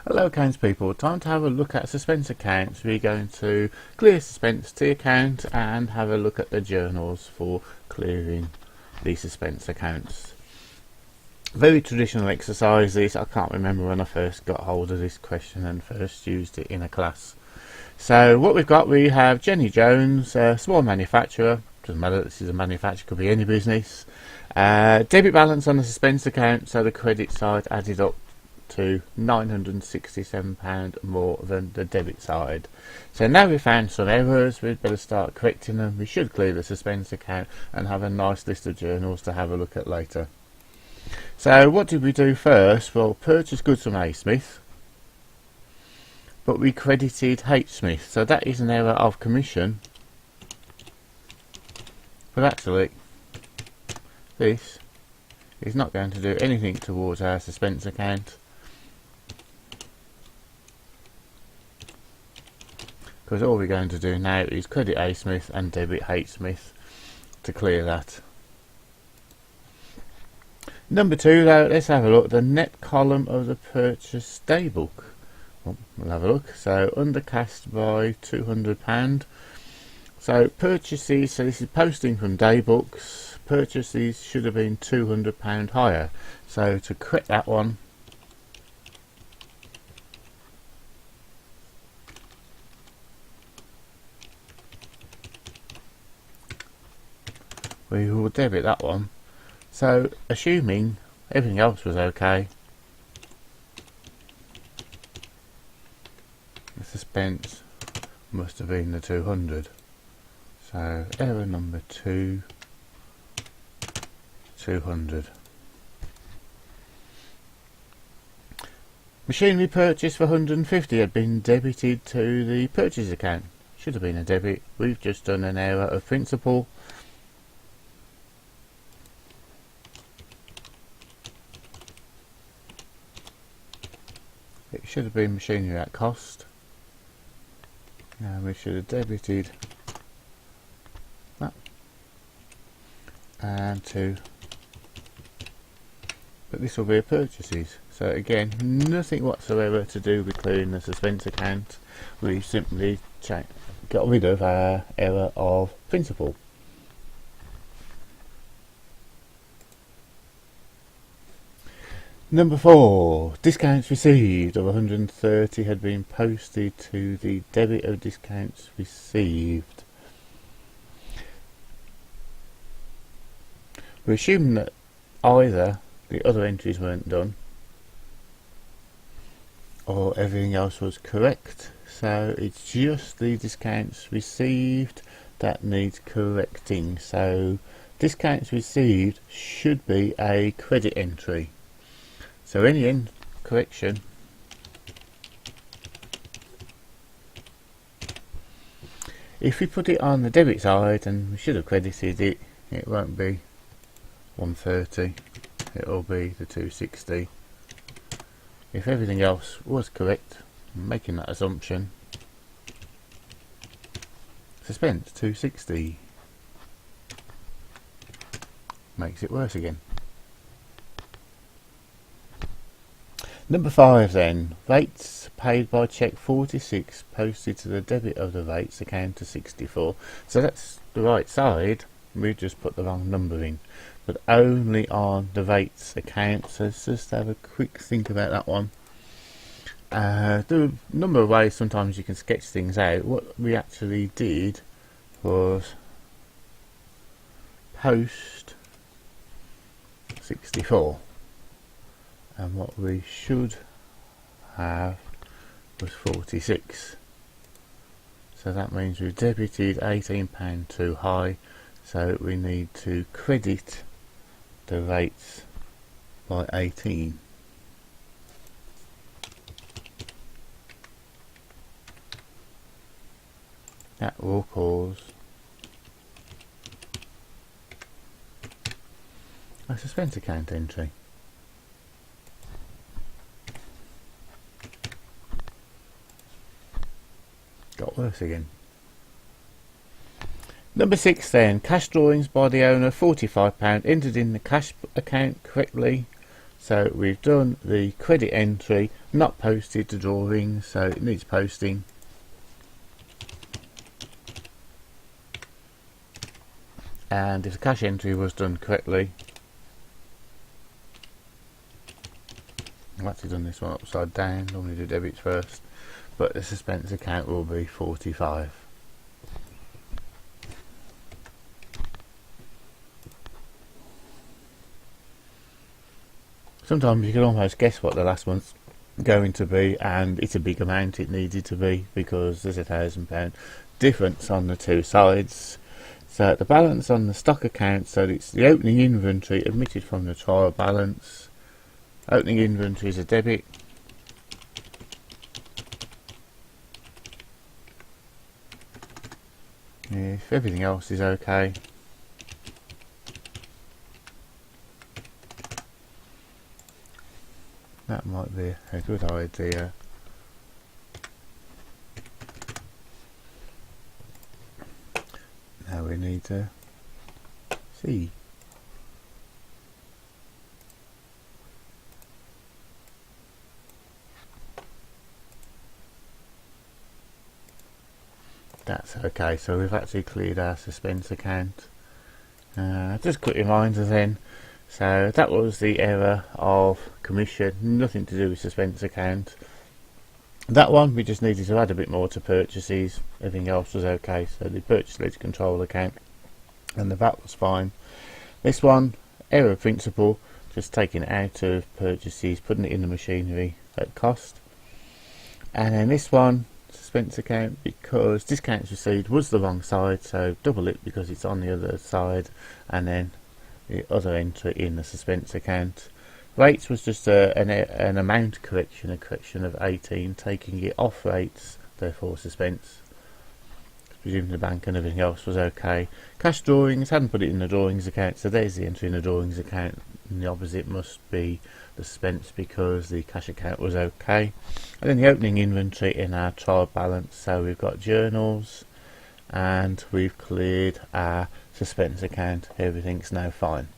Hello accounts people, time to have a look at Suspense accounts. We're going to clear Suspense T account and have a look at the journals for clearing the Suspense accounts. Very traditional exercise this. I can't remember when I first got hold of this question and first used it in a class. So what we have Jenny Jones, a small manufacturer. Doesn't matter, this is a manufacturer, could be any business. Debit balance on the Suspense account, so the credit side added up to £967 more than the debit side. So now we've found some errors, we'd better start correcting them. We should clear the Suspense account and have a nice list of journals to have a look at later. So what did we do first? Well, purchase goods from A Smith, but we credited H Smith, so that is an error of commission. But actually this is not going to do anything towards our Suspense account, because all we're going to do now is credit A Smith and debit H Smith to clear that. Number 2 though, let's have a look. The net column of the purchase day book. Well, we'll have a look. So undercast by £200. So purchases, so this is posting from day books. Purchases should have been £200 higher. So to correct that one, we will debit that one. So assuming everything else was okay, the Suspense must have been the 200. So error number 2, 200. Machinery purchase for 150 had been debited to the purchase account. Should have been a debit. We've just done an error of principle. It should have been machinery at cost. Now we should have debited that and 2, but this will be a purchases. So again, nothing whatsoever to do with clearing the Suspense account. We simply got rid of our error of principle. Number 4, discounts received of 130 had been posted to the debit of discounts received. We assume that either the other entries weren't done or everything else was correct, so it's just the discounts received that needs correcting. So discounts received should be a credit entry. So any correction if we put it on the debit side, and we should have credited it, it won't be 130, it will be the 260. If everything else was correct, making that assumption, Suspense 260 makes it worse again. Number 5 then, rates paid by cheque 46 posted to the debit of the rates account to 64. So that's the right side, we've just put the wrong number in, but only on the rates account. So let's just have a quick think about that one. There are a number of ways sometimes you can sketch things out. What we actually did was post 64. And what we should have was 46. So that means we've debited £18 too high, so we need to credit the rates by 18. That will cause a Suspense account entry. Got worse again. Number 6 then, cash drawings by the owner £45 entered in the cash account correctly, So we've done the credit entry, not posted to drawings, so it needs posting. And if the cash entry was done correctly, I've actually done this one upside down, normally do debits first, but the suspense account will be 45. Sometimes you can almost guess what the last one's going to be, and it's a big amount it needed to be because there's £1,000 difference on the two sides. So the balance on the stock account, so it's the opening inventory omitted from the trial balance. Opening inventory is a debit. If everything else is okay, that might be a good idea. Now we need to see. That's okay, so we've actually cleared our suspense account. Just quick reminder then, so that was the error of commission, nothing to do with suspense account. That one we just needed to add a bit more to purchases, everything else was okay, so the purchase ledger control account and the VAT was fine. This one, error of principle, just taking it out of purchases, putting it in the machinery at cost. And then this one, suspense account, because discounts received was the wrong side, so double it because it's on the other side, and then the other entry in the suspense account. Rates was just an amount correction, a correction of 18, taking it off rates, therefore suspense. Presuming the bank and everything else was okay. Cash drawings, hadn't put it in the drawings account, so there's the entry in the drawings account, and the opposite must be the suspense because the cash account was okay. And then the opening inventory in our trial balance, so we've got journals and we've cleared our suspense account, everything's now fine.